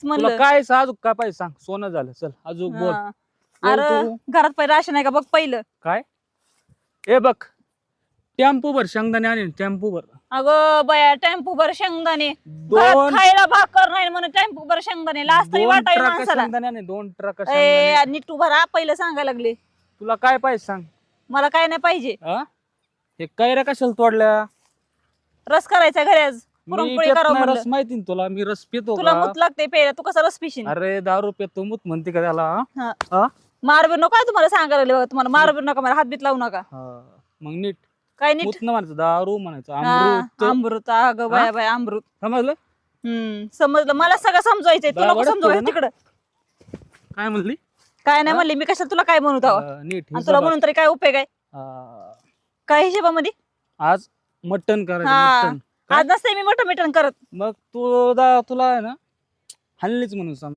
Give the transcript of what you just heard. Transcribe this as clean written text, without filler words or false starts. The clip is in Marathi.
तुला म्हणलं काय अजून काय पाहिजे सांग. सोनं झालं. चल अजून बोल. हा. बोल अरे तू. घरात पहिलं राशन आहे का बघ पहिलं. काय हे बघ, टेम्पो भर शेंगदाणे आणि टेम्पो भर अगं बया टेम्पो भर शेंगदाणे घरात दोन खायला भाकर नाही म्हणून टेम्पो भर शेंगदाणे लास्ट तरी वाटाय ट्रक माणसाला. शेंगदाणे आणि 2 ट्रक ए शेंगदाणे. नीट तू भरा पहिलं सांगायला लागले. तुला काय पाहिजे सांग. मला काय नाही पाहिजे. हा हे कैऱ्या कशाला तोडल्या. रस करायचा घरी आज मी पुरणपोळी पेत करावं नाही म्हणलं. रस माहिती ना तुला. मी रस पितो तुला का. मूत लागते प्यायला तू कसा रस पिशील. अरे दारू पितो मूत म्हणते का त्याला. हा. हा? मारबीर नको आहे तुम्हाला सांगायला लागले बघा. तुम्हाला मारबीर नका मला हातबीत लावू नका. हा. मग नीट काय नीट. मूत न म्हणायचं दारू म्हणायचं हा, अमृत. अमृत अगं बाया बाया अमृत. समजलं. समजलं मला सगळं समजायचंय तुला नको दावडच समजायचं थोडं तिकडं. काय म्हणली. काय नाही म्हणली मी कशाला तुला काय म्हणू तेव्हा. नीट आणि तुला म्हणून तरी काय उपयोग आहे. काय हिशोबामध्ये आज मटन करायचं. हा. मटन आज नसते मी मटण मिटण करत. मग तुला आहे ना हल्लीच म्हणून सांग.